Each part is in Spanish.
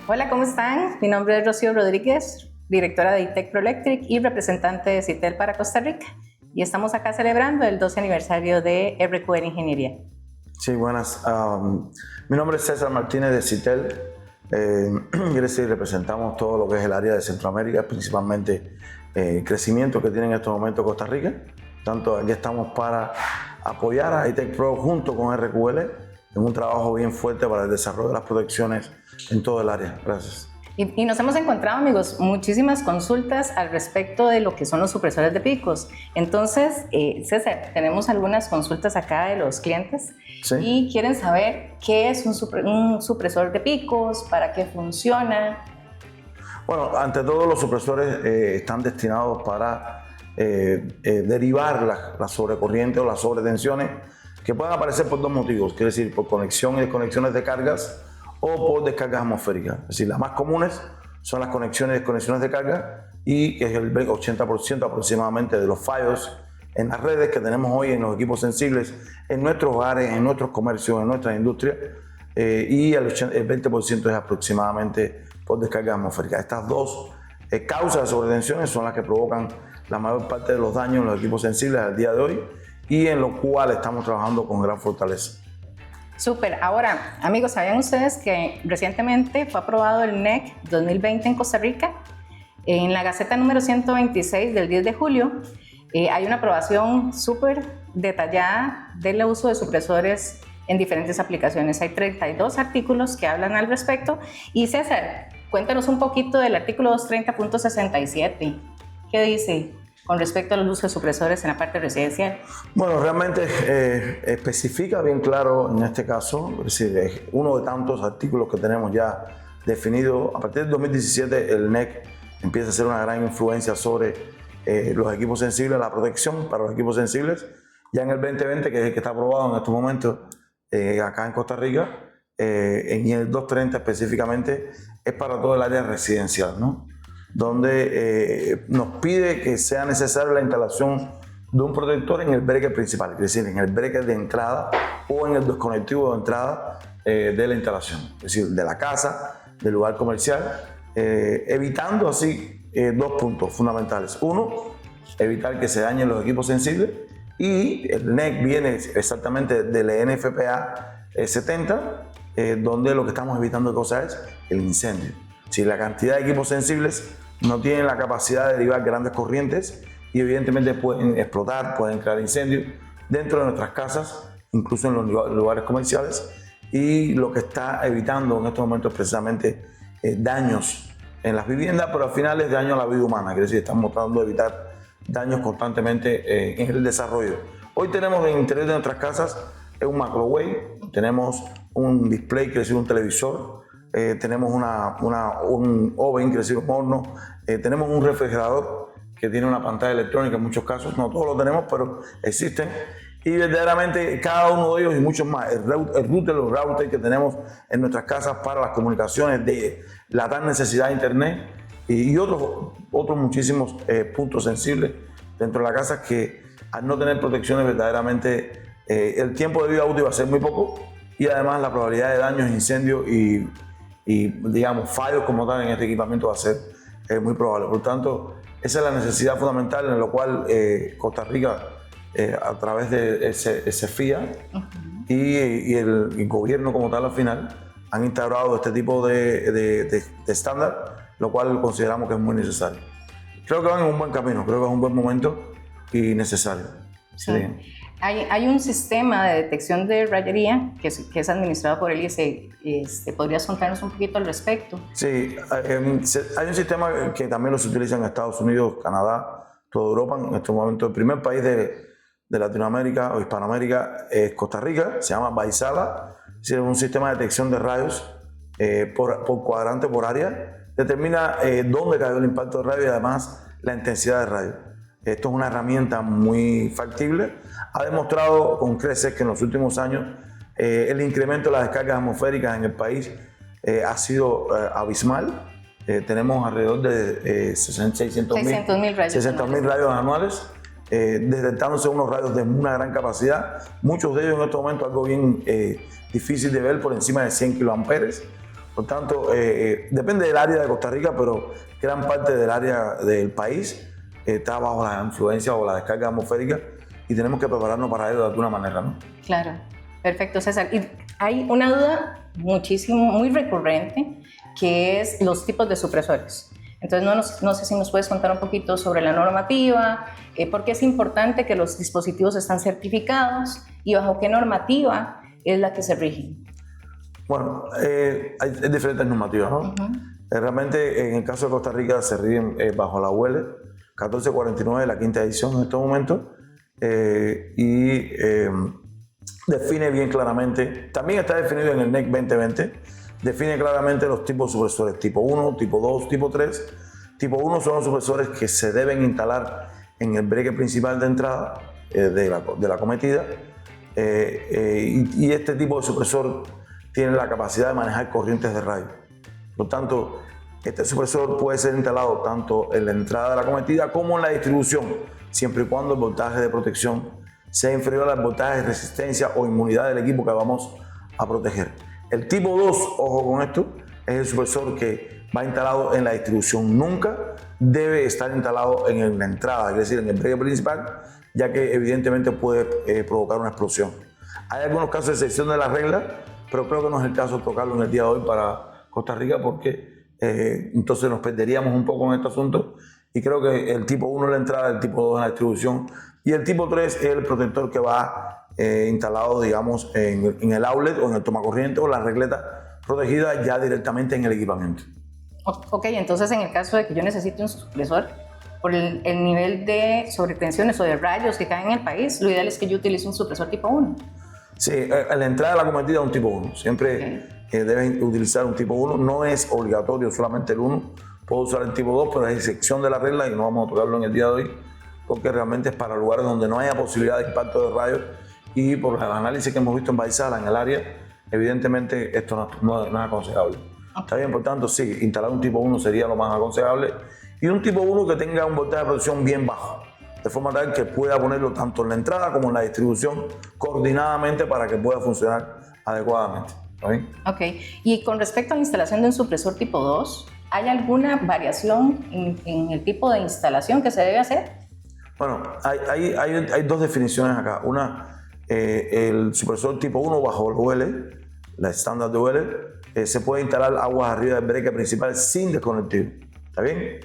Hola, ¿cómo están? Mi nombre es Rocío Rodríguez, directora de ITEC Proelectric y representante de CITEL para Costa Rica. Y estamos acá celebrando el 12 aniversario de RQR Ingeniería. Sí, buenas. Mi nombre es César Martínez de CITEL. Quiere decir, representamos todo lo que es el área de Centroamérica, principalmente el crecimiento que tiene en estos momentos Costa Rica. Tanto aquí estamos para apoyar a ITEC Pro junto con RQL en un trabajo bien fuerte para el desarrollo de las protecciones en todo el área. Gracias. Y nos hemos encontrado, amigos, muchísimas consultas al respecto de lo que son los supresores de picos. Entonces, César, tenemos algunas consultas acá de los clientes y quieren saber qué es un supresor de picos, para qué funciona. Bueno, ante todo los supresores están destinados para derivar la sobrecorriente o las sobretensiones que pueden aparecer por dos motivos, quiere decir por conexión y desconexiones de cargas o por descargas atmosféricas. Es decir, las más comunes son las conexiones y desconexiones de carga y es el 80% aproximadamente de los fallos en las redes que tenemos hoy en los equipos sensibles, en nuestros hogares, en nuestros comercios, en nuestras industrias y el 20% es aproximadamente por descargas atmosféricas. Estas dos causas de sobretensiones son las que provocan la mayor parte de los daños en los equipos sensibles al día de hoy y en lo cual estamos trabajando con gran fortaleza. Súper. Ahora, amigos, ¿sabían ustedes que recientemente fue aprobado el NEC 2020 en Costa Rica? En la Gaceta número 126 del 10 de julio hay una aprobación súper detallada del uso de supresores en diferentes aplicaciones. Hay 32 artículos que hablan al respecto. Y César, cuéntanos un poquito del artículo 230.67. ¿Qué dice con respecto al uso de supresores en la parte residencial? Bueno, realmente especifica bien claro en este caso, es decir, es uno de tantos artículos que tenemos ya definido. A partir del 2017 el NEC empieza a hacer una gran influencia sobre los equipos sensibles, la protección para los equipos sensibles. Ya en el 2020, que es el que está aprobado en estos momentos acá en Costa Rica, en el 230 específicamente, es para todo el área residencial, ¿no? Donde nos pide que sea necesaria la instalación de un protector en el breaker principal, es decir, en el breaker de entrada o en el desconectivo de entrada de la instalación, es decir, de la casa, del lugar comercial, evitando así dos puntos fundamentales. Uno, evitar que se dañen los equipos sensibles y el NEC viene exactamente del NFPA 70, donde lo que estamos evitando es el incendio. Si la cantidad de equipos sensibles no tienen la capacidad de derivar grandes corrientes y evidentemente pueden explotar, pueden crear incendios dentro de nuestras casas, incluso en los lugares comerciales, y lo que está evitando en estos momentos es precisamente daños en las viviendas, pero al final es daño a la vida humana, quiere decir, estamos tratando de evitar daños constantemente en el desarrollo. Hoy tenemos en el interior de nuestras casas un microwave, tenemos un display, quiere decir un televisor, tenemos un oven, quiere decir un horno, tenemos un refrigerador que tiene una pantalla electrónica en muchos casos, no todos lo tenemos, pero existen. Y verdaderamente cada uno de ellos y muchos más, el router, los routers que tenemos en nuestras casas para las comunicaciones de la tan necesidad de internet y otros muchísimos puntos sensibles dentro de la casa que al no tener protecciones verdaderamente el tiempo de vida útil va a ser muy poco y además la probabilidad de daños, incendios y digamos fallos como tal en este equipamiento va a ser muy probable. Por tanto, esa es la necesidad fundamental en la cual Costa Rica a través de ese FIA y el gobierno como tal al final han instaurado este tipo de estándar, lo cual consideramos que es muy necesario. Creo que van en un buen camino, creo que es un buen momento y necesario. Sí. Hay un sistema de detección de rayería que es administrado por el IEC. ¿Podrías contarnos un poquito al respecto? Sí, hay un sistema que también lo se utiliza en Estados Unidos, Canadá, toda Europa. En este momento el primer país de Latinoamérica o Hispanoamérica es Costa Rica, se llama Baisala. Es un sistema de detección de rayos por cuadrante, por área. Determina dónde cayó el impacto de rayo y además la intensidad de rayo. Esto es una herramienta muy factible. Ha demostrado con creces que en los últimos años el incremento de las descargas atmosféricas en el país ha sido abismal. Tenemos alrededor de 600.000 rayos anuales, detectándose unos rayos de una gran capacidad. Muchos de ellos en este momento algo bien difícil de ver, por encima de 100 kiloamperes, Por tanto, depende del área de Costa Rica, pero gran parte del área del país está bajo la influencia o la descarga atmosférica y tenemos que prepararnos para ello de alguna manera, ¿no? Claro, perfecto, César. Y hay una duda muy recurrente, que es los tipos de supresores. Entonces, no sé si nos puedes contar un poquito sobre la normativa, por qué es importante que los dispositivos están certificados y bajo qué normativa es la que se rigen. Bueno, hay diferentes normativas, ¿no? Realmente, en el caso de Costa Rica, se rigen bajo la UL 1449, la quinta edición en estos momentos, y define bien claramente, también está definido en el NEC 2020, define claramente los tipos de supresores tipo 1, tipo 2, tipo 3. Tipo 1 son los supresores que se deben instalar en el breque principal de entrada de la acometida, y este tipo de supresor tiene la capacidad de manejar corrientes de radio. Por tanto, este supresor puede ser instalado tanto en la entrada de la acometida como en la distribución, siempre y cuando el voltaje de protección sea inferior al voltaje de resistencia o inmunidad del equipo que vamos a proteger. El tipo 2, ojo con esto, es el supresor que va instalado en la distribución. Nunca debe estar instalado en la entrada, es decir, en el breque principal, ya que evidentemente puede provocar una explosión. Hay algunos casos de excepción de la regla, pero creo que no es el caso tocarlo en el día de hoy para Costa Rica, porque entonces nos perderíamos un poco en este asunto, y creo que el tipo 1 en la entrada, el tipo 2 en la distribución, y el tipo 3 es el protector que va instalado, digamos, en el outlet o en el tomacorriente o la regleta protegida ya directamente en el equipamiento. Ok, entonces en el caso de que yo necesite un supresor, por el nivel de sobretensiones o de rayos que caen en el país, lo ideal es que yo utilice un supresor tipo 1. Sí, en la entrada de la acometida un tipo 1. Siempre deben utilizar un tipo 1. No es obligatorio solamente el 1. Puedo usar el tipo 2, pero es excepción de la regla y no vamos a tocarlo en el día de hoy, porque realmente es para lugares donde no haya posibilidad de impacto de rayos, y por el análisis que hemos visto en Baisala, en el área, evidentemente esto no es aconsejable. Está bien, por tanto, sí, instalar un tipo 1 sería lo más aconsejable, y un tipo 1 que tenga un voltaje de protección bien bajo, de forma tal que pueda ponerlo tanto en la entrada como en la distribución coordinadamente para que pueda funcionar adecuadamente. ¿Está bien? Ok, y con respecto a la instalación de un supresor tipo 2, ¿hay alguna variación en el tipo de instalación que se debe hacer? Bueno, hay dos definiciones acá. Una, el supresor tipo 1 bajo el UL, la estándar de UL, se puede instalar aguas arriba del breque principal sin desconectivo. ¿Está bien?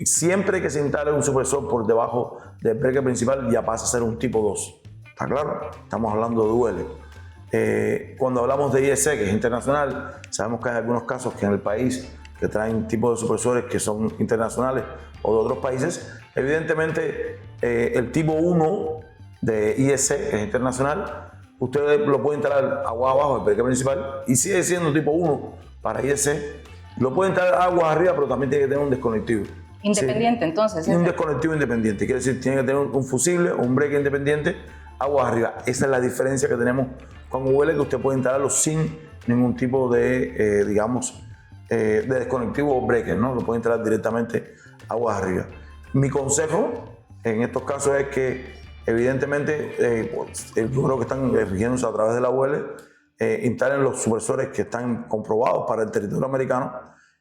Siempre que se instale un supresor por debajo del breque principal ya pasa a ser un tipo 2. ¿Está claro? Estamos hablando de UL. Cuando hablamos de IEC, que es internacional, sabemos que hay algunos casos que en el país que traen tipos de supresores que son internacionales o de otros países. Evidentemente, el tipo 1 de IEC, que es internacional, usted lo puede instalar agua abajo del breque principal y sigue siendo tipo 1 para IEC. Lo puede instalar aguas arriba, pero también tiene que tener un desconectivo. Independiente, ¿sí? Entonces. Un desconectivo independiente, quiere decir, tiene que tener un fusible o un breque independiente, aguas arriba. Esa es la diferencia que tenemos con UL, que usted puede instalarlo sin ningún tipo de, de desconectivo o breaker, ¿no? Lo puede instalar directamente aguas arriba. Mi consejo en estos casos es que, evidentemente, yo creo que están rigiéndose a través de la UL, instalen los supresores que están comprobados para el territorio americano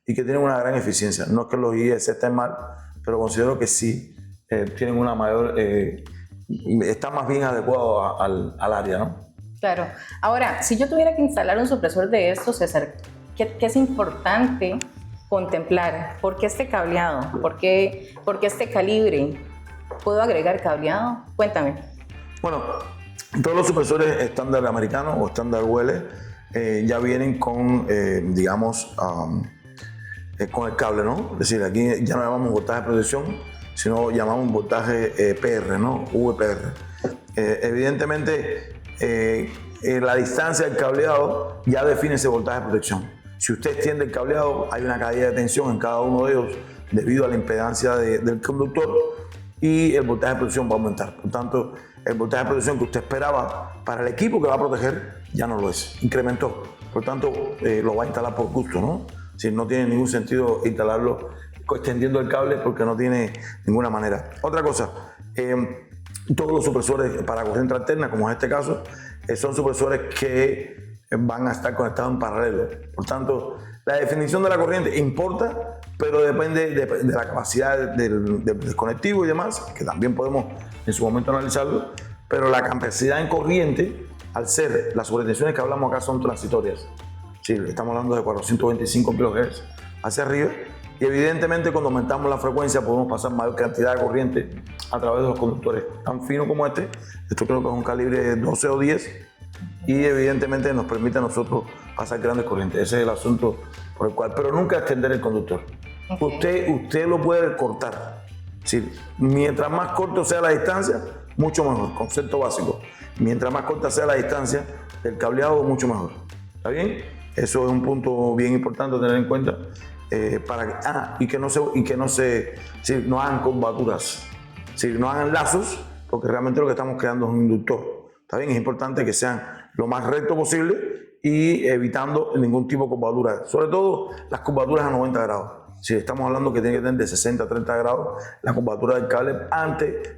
y que tienen una gran eficiencia. No es que los IEC estén mal, pero considero que sí tienen una mayor, está más bien adecuado al área, ¿no? Claro. Ahora, si yo tuviera que instalar un supresor de estos, César, ¿qué es importante contemplar? ¿Por qué este cableado? ¿Por qué este calibre? ¿Puedo agregar cableado? Cuéntame. Bueno, todos los supresores estándar americanos o estándar UL ya vienen con, con el cable, ¿no? Es decir, aquí ya no llamamos voltaje de protección, sino llamamos voltaje PR, ¿no? VPR. Evidentemente, la distancia del cableado ya define ese voltaje de protección. Si usted extiende el cableado, hay una caída de tensión en cada uno de ellos debido a la impedancia del conductor y el voltaje de protección va a aumentar. Por tanto, el voltaje de protección que usted esperaba para el equipo que va a proteger ya no lo es, incrementó. Por tanto, lo va a instalar por gusto, ¿no? Si no tiene ningún sentido instalarlo extendiendo el cable porque no tiene ninguna manera. Otra cosa, todos los supresores para corriente alterna, como en este caso, son supresores que van a estar conectados en paralelo. Por tanto, la definición de la corriente importa, pero depende de la capacidad del desconectivo y demás, que también podemos en su momento analizarlo, pero la capacidad en corriente, al ser las sobretensiones que hablamos acá son transitorias. Sí, estamos hablando de 425 kHz hacia arriba, y evidentemente cuando aumentamos la frecuencia podemos pasar mayor cantidad de corriente a través de los conductores tan finos como este. Esto creo que es un calibre de 12 o 10 y evidentemente nos permite a nosotros pasar grandes corrientes. Ese es el asunto por el cual, pero nunca extender el conductor. Usted lo puede cortar. Sí, mientras más corto sea la distancia, mucho mejor. Concepto básico. Mientras más corta sea la distancia del cableado, mucho mejor. ¿Está bien? Eso es un punto bien importante a tener en cuenta. Y que no hagan curvaturas, no hagan lazos, porque realmente lo que estamos creando es un inductor. ¿Está bien? Es importante que sean lo más recto posible y evitando ningún tipo de curvatura, sobre todo las curvaturas a 90 grados. Si estamos hablando que tiene que tener de 60 a 30 grados la curvatura del cable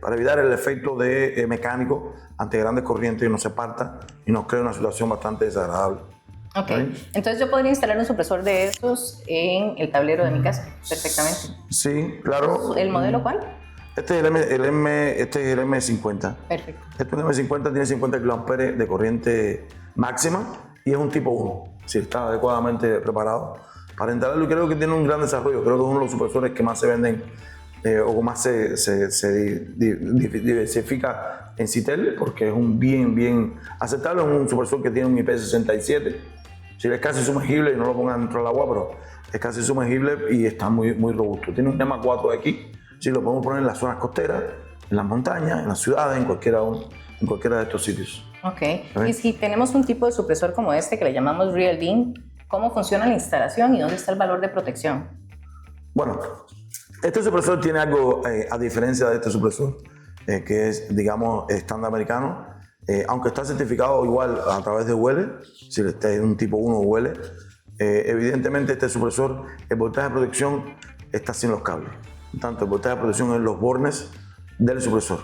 para evitar el efecto de mecánico ante grandes corrientes y no se parta y nos crea una situación bastante desagradable. Ok, entonces yo podría instalar un supresor de esos en el tablero de mi casa perfectamente. Sí, claro. ¿El modelo cuál? Este es el M50. Perfecto. Este es un M50, tiene 50 kA de corriente máxima y es un tipo 1. Sí, está adecuadamente preparado para instalarlo y creo que tiene un gran desarrollo. Creo que es uno de los supresores que más se venden o más se diversifica en Citel, porque es un bien aceptable. Es un supresor que tiene un IP67. Sí, es casi sumergible, y no lo pongan dentro del agua, pero es casi sumergible y está muy robusto. Tiene un tema 4X, sí, lo podemos poner en las zonas costeras, en las montañas, en las ciudades, en cualquiera de estos sitios. Ok, y si tenemos un tipo de supresor como este que le llamamos Real Beam, ¿cómo funciona la instalación y dónde está el valor de protección? Bueno, este supresor tiene algo a diferencia de este supresor, que es, digamos, estándar americano. Aunque está certificado igual a través de UL, si este es un tipo 1 UL, evidentemente este supresor, el voltaje de protección está sin los cables. Por tanto, el voltaje de protección en los bornes del supresor.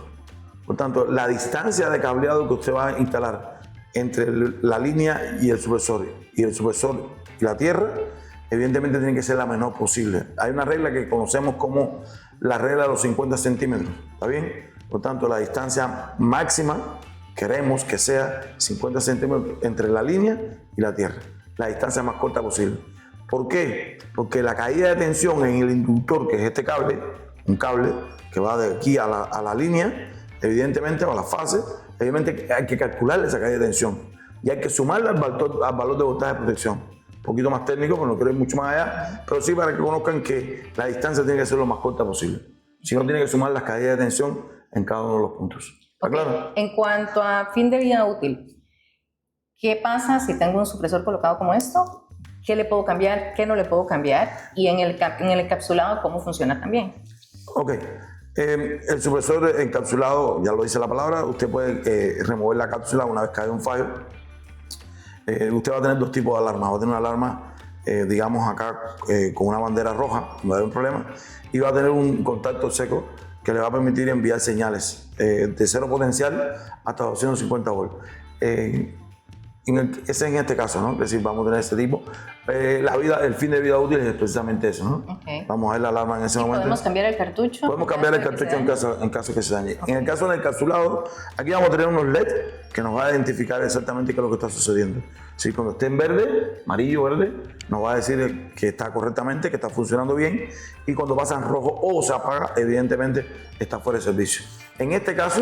Por tanto, la distancia de cableado que usted va a instalar entre la línea y el supresor y la tierra, evidentemente tiene que ser la menor posible. Hay una regla que conocemos como la regla de los 50 centímetros, ¿está bien? Por tanto, la distancia máxima queremos que sea 50 centímetros entre la línea y la tierra, la distancia más corta posible. ¿Por qué? Porque la caída de tensión en el inductor, que es este cable, un cable que va de aquí a la línea, evidentemente, o a la fase, evidentemente hay que calcular esa caída de tensión y hay que sumarla al valor de voltaje de protección. Un poquito más técnico, pero no quiero ir mucho más allá, pero sí para que conozcan que la distancia tiene que ser lo más corta posible. Si no, tiene que sumar las caídas de tensión en cada uno de los puntos. ¿Está claro? En cuanto a fin de vida útil, ¿qué pasa si tengo un supresor colocado como esto? ¿Qué le puedo cambiar? ¿Qué no le puedo cambiar? Y en el encapsulado, ¿cómo funciona también? Ok. El supresor encapsulado, ya lo dice la palabra, usted puede remover la cápsula una vez cae un fallo. Usted va a tener dos tipos de alarmas. Va a tener una alarma, digamos acá, con una bandera roja, no hay un problema, y va a tener un contacto seco que le va a permitir enviar señales de cero potencial hasta 250 volts. Ese es en este caso, ¿no? Es decir, vamos a tener este tipo. El fin de vida útil es precisamente eso, ¿no? Okay. Vamos a ver la alarma en ese momento. ¿Podemos cambiar el cartucho? Podemos cambiar el cartucho en caso que se dañe. Okay. En el caso del encapsulado, aquí vamos a tener unos LED que nos va a identificar exactamente qué es lo que está sucediendo. Si cuando esté en verde, amarillo, verde, nos va a decir que está correctamente, que está funcionando bien, y cuando pasa en rojo o se apaga, evidentemente está fuera de servicio. En este caso,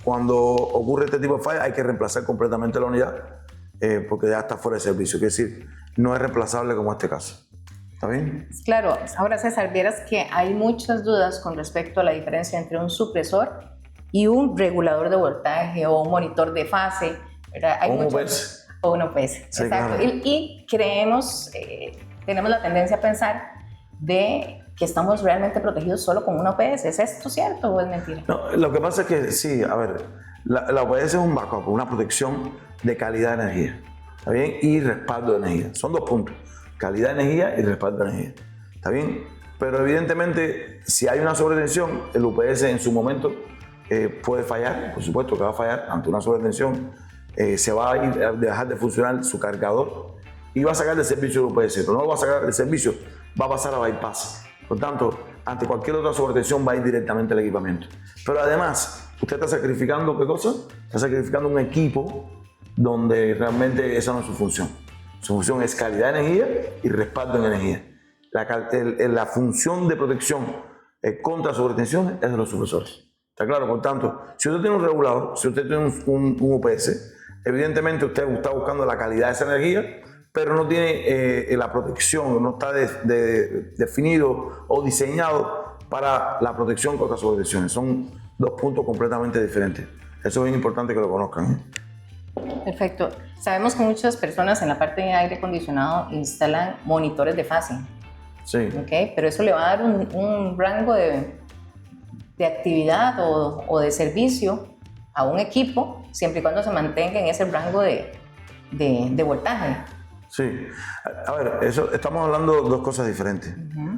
cuando ocurre este tipo de falla, hay que reemplazar completamente la unidad, porque ya está fuera de servicio, es decir, no es reemplazable como este caso. ¿Está bien? Claro. Ahora, César, vieras que hay muchas dudas con respecto a la diferencia entre un supresor y un regulador de voltaje o un monitor de fase, ¿verdad? Hay muchos, o un UPS. Sí, exacto. Claro. Y creemos, tenemos la tendencia a pensar de que estamos realmente protegidos solo con una UPS. ¿Es esto cierto o es mentira? No, lo que pasa es que sí, a ver, la UPS es un backup, una protección de calidad de energía, ¿está bien? Y respaldo de energía. Son dos puntos, calidad de energía y respaldo de energía, ¿está bien? Pero evidentemente, si hay una sobretensión, el UPS en su momento puede fallar, por supuesto que va a fallar ante una sobretensión se va a ir a dejar de funcionar su cargador y va a sacar del servicio el UPS, pero no lo va a sacar del servicio, va a pasar a bypass. Por tanto, ante cualquier otra sobretensión va a ir directamente al equipamiento. Pero además, usted está sacrificando, ¿qué cosa? Está sacrificando un equipo donde realmente esa no es su función. Su función es calidad de energía y respaldo en energía. La función de protección contra sobretensiones es de los supresores. ¿Está claro? Por tanto, si usted tiene un regulador, si usted tiene un UPS, evidentemente usted está buscando la calidad de esa energía, pero no tiene la protección, no está definido o diseñado para la protección contra sobretensiones. Son dos puntos completamente diferentes. Eso es bien importante que lo conozcan. Perfecto. Sabemos que muchas personas en la parte de aire acondicionado instalan monitores de fase. Sí. ¿Okay? Pero eso le va a dar un rango de actividad o de servicio a un equipo siempre y cuando se mantenga en ese rango de voltaje. Sí, a ver, estamos hablando de dos cosas diferentes.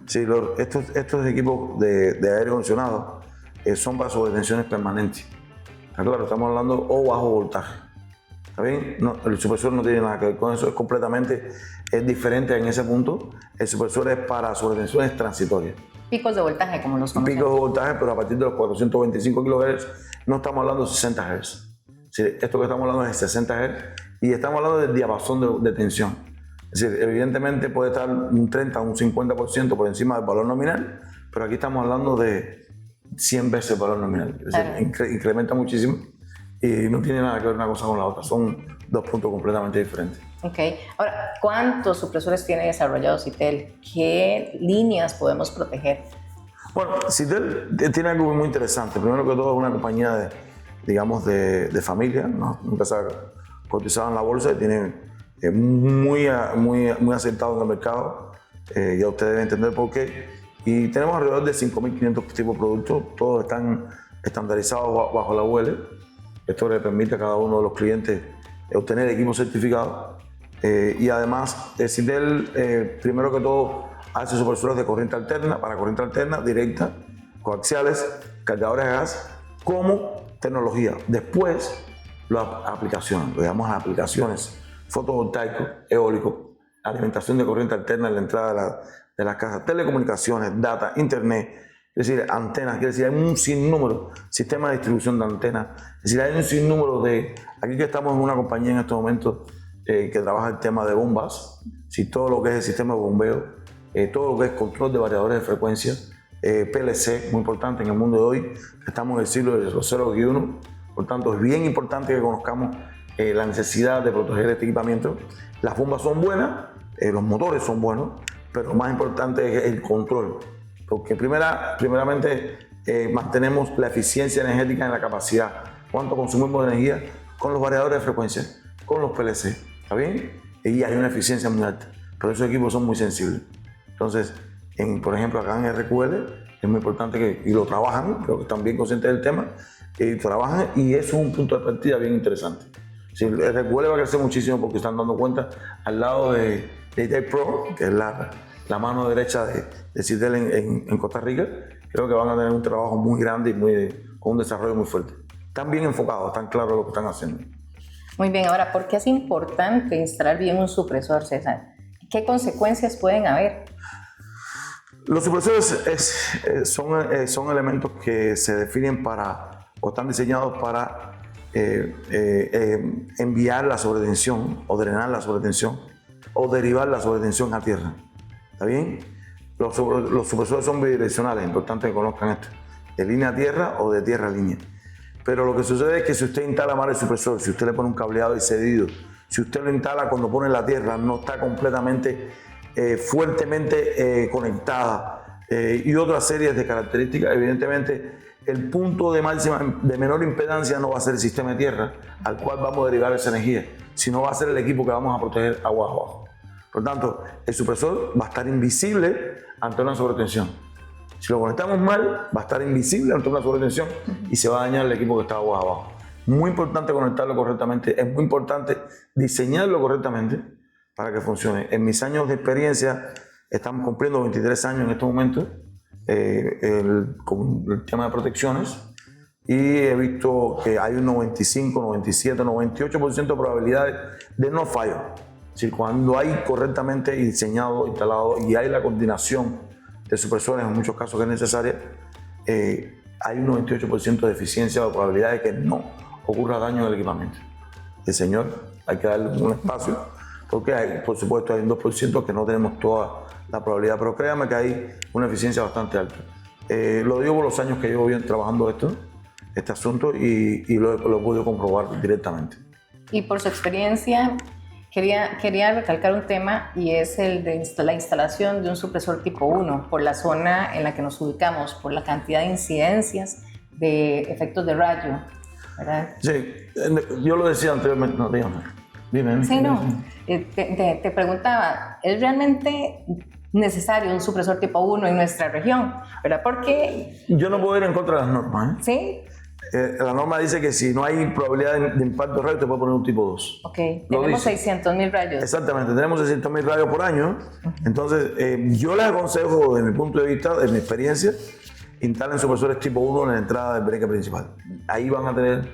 Sí, estos equipos de aire acondicionado son para sobretensiones permanentes. Claro, estamos hablando o bajo voltaje. ¿Está bien? No, el supresor no tiene nada que ver con eso, es diferente en ese punto. El supresor es para sobretensiones transitorias. Picos de voltaje, como los conocemos. Picos de voltaje, pero a partir de los 425 kHz no estamos hablando de 60 Hz. Sí, esto que estamos hablando es de 60 Hz y estamos hablando del diapasón de tensión. Es decir, evidentemente puede estar un 30 o un 50% por encima del valor nominal, pero aquí estamos hablando de 100 veces el valor nominal. Es decir, incrementa muchísimo y no tiene nada que ver una cosa con la otra. Son dos puntos completamente diferentes. Ok. Ahora, ¿cuántos supresores tiene desarrollado Citel? ¿Qué líneas podemos proteger? Bueno, Citel tiene algo muy interesante. Primero que todo es una compañía de familia, ¿no? Empezó cotizada en la bolsa y tiene muy aceptado en el mercado. Ya ustedes deben entender por qué. Y tenemos alrededor de 5.500 tipos de productos. Todos están estandarizados bajo la UL. Esto le permite a cada uno de los clientes obtener equipos certificados. Y además, Citel, primero que todo, hace supresores de corriente alterna, para corriente alterna, directa, coaxiales, cargadores de gas, como tecnología. Después, las aplicaciones, lo llamamos aplicaciones fotovoltaicos, eólicos, alimentación de corriente alterna en la entrada de las casas, telecomunicaciones, data, internet, es decir, antenas, quiere decir, hay un sinnúmero, sistema de distribución de antenas, es decir, hay un sinnúmero aquí que estamos en una compañía en estos momentos que trabaja el tema de bombas, si todo lo que es el sistema de bombeo, todo lo que es control de variadores de frecuencia, PLC, muy importante en el mundo de hoy, estamos en el siglo de los 0-1, por tanto es bien importante que conozcamos la necesidad de proteger este equipamiento. Las bombas son buenas, los motores son buenos, pero lo más importante es el control, porque primeramente mantenemos la eficiencia energética en la capacidad, cuánto consumimos de energía con los variadores de frecuencia, con los PLC, ¿está bien? Y hay una eficiencia muy alta, pero esos equipos son muy sensibles. Entonces, por ejemplo, acá en RQL es muy importante y lo trabajan, creo que están bien conscientes del tema, y trabajan y eso es un punto de partida bien interesante. Sí, el RQL va a crecer muchísimo porque están dando cuenta al lado de Daytime Pro, que es la mano derecha de Citel en Costa Rica. Creo que van a tener un trabajo muy grande y con un desarrollo muy fuerte. Están bien enfocados, están claros lo que están haciendo. Muy bien, ahora, ¿por qué es importante instalar bien un supresor, César? ¿Qué consecuencias pueden haber? Los supresores son elementos que se definen o están diseñados para enviar la sobretensión o drenar la sobretensión o derivar la sobretensión a tierra. ¿Está bien? Los supresores son bidireccionales, es importante que conozcan esto, de línea a tierra o de tierra a línea. Pero lo que sucede es que si usted instala mal el supresor, si usted le pone un cableado excedido, si usted lo instala cuando pone la tierra, no está completamente fuertemente conectada y otras series de características, evidentemente el punto de menor impedancia no va a ser el sistema de tierra al cual vamos a derivar esa energía, sino va a ser el equipo que vamos a proteger agua abajo. Por tanto, el supresor va a estar invisible ante una sobretensión. Si lo conectamos mal, va a estar invisible ante una sobretensión y se va a dañar el equipo que está agua abajo. Muy importante conectarlo correctamente, es muy importante diseñarlo correctamente para que funcione. En mis años de experiencia, estamos cumpliendo 23 años en estos momentos con el tema de protecciones. y he visto que hay un 95, 97, 98% de probabilidades de no fallo. Es decir, cuando hay correctamente diseñado, instalado y hay la coordinación de supresores, en muchos casos que es necesaria, hay un 98% de eficiencia o de probabilidad de que no ocurra daño en el equipamiento. El señor, hay que darle un espacio, porque hay, por supuesto hay un 2% que no tenemos toda la probabilidad, pero créanme que hay una eficiencia bastante alta. Lo digo por los años que llevo bien trabajando este asunto y lo he podido comprobar directamente. Y por su experiencia, quería recalcar un tema y es el de la instalación de un supresor tipo 1 por la zona en la que nos ubicamos, por la cantidad de incidencias de efectos de rayo, ¿verdad? Sí, yo lo decía anteriormente, no, dime. Sí, no, te preguntaba, ¿es realmente necesario un supresor tipo 1 en nuestra región? ¿Verdad? Porque... Yo no puedo ir en contra de las normas, ¿eh? ¿Sí? La norma dice que si no hay probabilidad de impacto de rayos, te puede poner un tipo 2. Ok, tenemos 600.000 rayos. Exactamente, tenemos 600.000 rayos por año. Entonces, yo les aconsejo, desde mi punto de vista, de mi experiencia, instalen supresores tipo 1 en la entrada del breaker principal. Ahí van a tener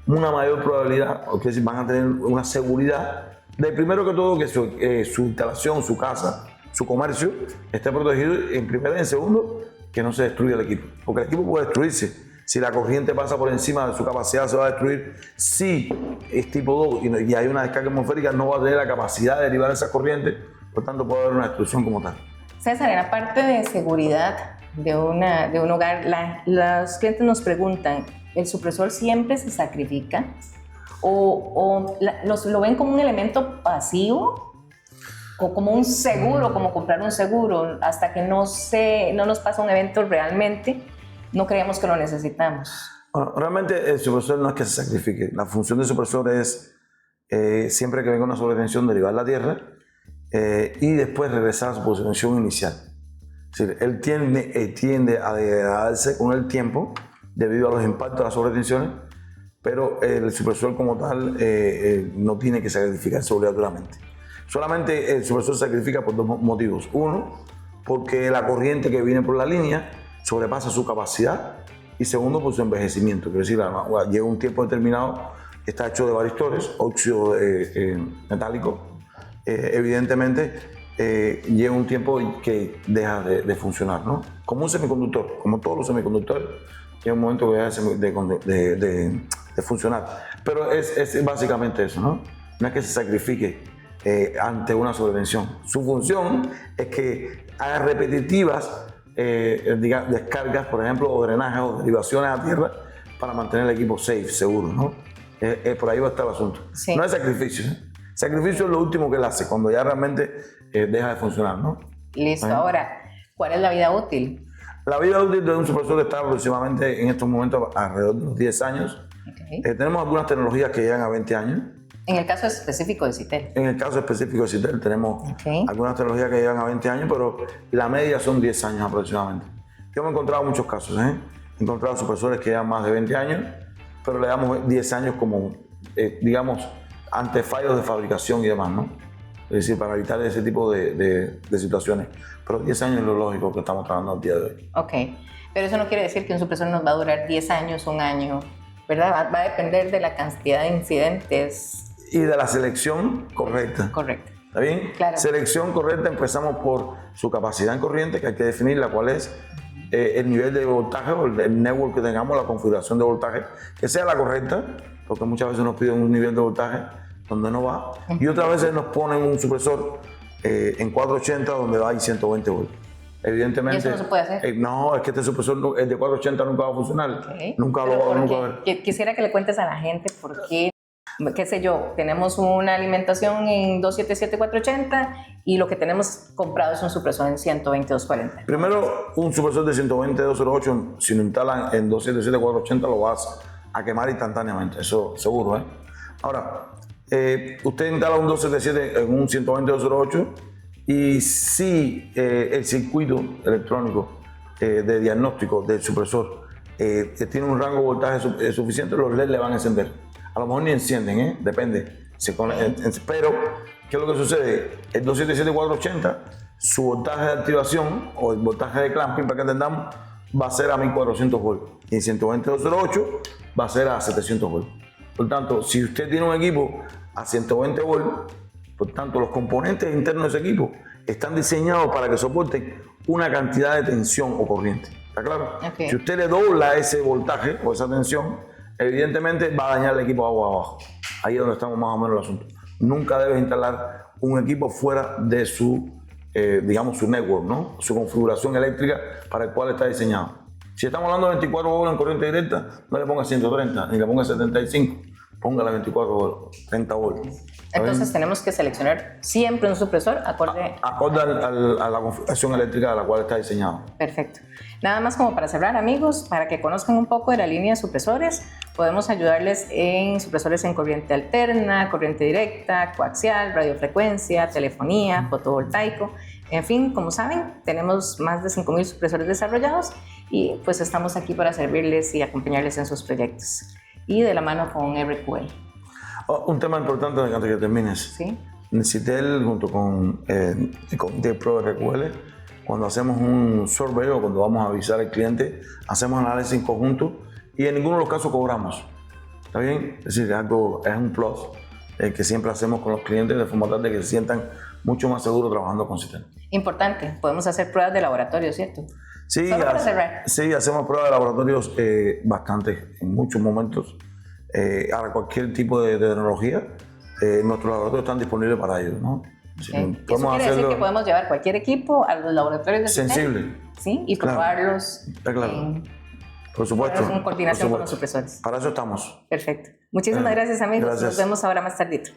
una mayor probabilidad, o que van a tener una seguridad de, primero que todo, que su instalación, su casa, su comercio esté protegido en primero y en segundo, que no se destruya el equipo. Porque el equipo puede destruirse. Si la corriente pasa por encima de su capacidad, se va a destruir. Si es tipo 2 y hay una descarga atmosférica, no va a tener la capacidad de derivar esa corriente, por tanto puede haber una destrucción como tal. César, en la parte de seguridad de un hogar, los clientes nos preguntan, ¿el supresor siempre se sacrifica? ¿O lo ven como un elemento pasivo? ¿O como un seguro, como comprar un seguro, hasta que no nos pasa un evento realmente? No creemos que lo necesitamos. Bueno, realmente el supresor no es que se sacrifique. La función del supresor es, siempre que venga una sobretensión, derivar la tierra y después regresar a su posición inicial. Es decir, él tiende a degradarse con el tiempo debido a los impactos de las sobretensiones, pero el supresor como tal no tiene que sacrificarse obligatoriamente. Solamente el supresor se sacrifica por dos motivos. Uno, porque la corriente que viene por la línea sobrepasa su capacidad, y segundo, por su envejecimiento. Quiero decir, llega un tiempo determinado, está hecho de varistores, óxido metálico, evidentemente llega un tiempo que deja de funcionar, ¿no? Como un semiconductor, como todos los semiconductores, llega un momento que deja de funcionar. Pero es básicamente eso, ¿no? No es que se sacrifique ante una sobretensión. Su función es que haga repetitivas descargas, por ejemplo, o drenajes o derivaciones a tierra para mantener el equipo safe, seguro, ¿no? Por ahí va a estar el asunto. Sí. No es sacrificio. Sacrificio es lo último que él hace, cuando ya realmente deja de funcionar, ¿no? Listo. Ahora, ¿cuál es la vida útil? La vida útil de un supresor está aproximadamente en estos momentos alrededor de los 10 años. Okay. Tenemos algunas tecnologías que llegan a 20 años. En el caso específico de Citel. En el caso específico de Citel tenemos algunas tecnologías que llegan a 20 años, pero la media son 10 años aproximadamente. Yo me he encontrado muchos casos, he encontrado supresores que llevan más de 20 años, pero le damos 10 años como, digamos, ante fallos de fabricación y demás, ¿no? Es decir, para evitar ese tipo de situaciones. Pero 10 años es lo lógico que estamos trabajando al día de hoy. Ok, pero eso no quiere decir que un supresor nos va a durar 10 años, un año, ¿verdad? Va a depender de la cantidad de incidentes. Y de la selección correcta. Correcto. ¿Está bien? Claro. Selección correcta, empezamos por su capacidad en corriente, que hay que definir la cual es el nivel de voltaje o el network que tengamos, la configuración de voltaje, que sea la correcta, porque muchas veces nos piden un nivel de voltaje donde no va, y otras veces nos ponen un supresor en 480 donde va a 120 voltios. Evidentemente, ¿y eso no se puede hacer? No, es que este supresor, el de 480 nunca va a funcionar. Okay. Nunca lo va a ver. Quisiera que le cuentes a la gente por qué. Qué sé yo, tenemos una alimentación en 277-480 y lo que tenemos comprado es un supresor en 120-240. Primero, un supresor de 120-208, si lo instalan en 277-480 lo vas a quemar instantáneamente, eso seguro, ¿eh? Ahora, usted instala un 277 en un 120-208 y si el circuito electrónico de diagnóstico del supresor tiene un rango de voltaje suficiente, los LED le van a encender. A lo mejor ni encienden, depende. Pero, ¿qué es lo que sucede? El 277-480, su voltaje de activación o el voltaje de clamping, para que entendamos, va a ser a 1400 volts y en 120/208 va a ser a 700 volts. Por tanto, si usted tiene un equipo a 120 volts, por tanto, los componentes internos de ese equipo están diseñados para que soporten una cantidad de tensión o corriente. ¿Está claro? Okay. Si usted le dobla ese voltaje o esa tensión, evidentemente va a dañar el equipo agua abajo. Ahí es donde estamos más o menos el asunto. Nunca debes instalar un equipo fuera de su, digamos, su network, ¿no? Su configuración eléctrica para el cual está diseñado. Si estamos hablando de 24 volts en corriente directa, no le ponga 130 ni le ponga 75, póngale 24 volts, 30 volts. Entonces tenemos que seleccionar siempre un supresor acorde a la configuración eléctrica de la cual está diseñado. Perfecto. Nada más como para cerrar, amigos, para que conozcan un poco de la línea de supresores, podemos ayudarles en supresores en corriente alterna, corriente directa, coaxial, radiofrecuencia, telefonía, fotovoltaico. En fin, como saben, tenemos más de 5.000 supresores desarrollados y pues estamos aquí para servirles y acompañarles en sus proyectos. Y de la mano con RQL. Un tema importante antes que termines. ¿Sí? Citel junto con el Comité Pro de RQL, cuando hacemos un survey o cuando vamos a avisar al cliente, hacemos análisis en conjunto y en ninguno de los casos cobramos. ¿Está bien? Es decir, es un plus que siempre hacemos con los clientes de forma tal de que se sientan mucho más seguros trabajando con Citel. Importante, podemos hacer pruebas de laboratorio, ¿cierto? Sí, sí, hacemos pruebas de laboratorios bastante, en muchos momentos. Ahora, cualquier tipo de tecnología, nuestros laboratorios están disponibles para ello, ¿no? Eso quiere decir que podemos llevar cualquier equipo a los laboratorios de Citel, sensible, ¿sí? Y probarlos. Claro. Por supuesto. En coordinación con los supresores. Para eso estamos. Perfecto. Muchísimas gracias, amigos. Gracias. Nos vemos ahora más tardito.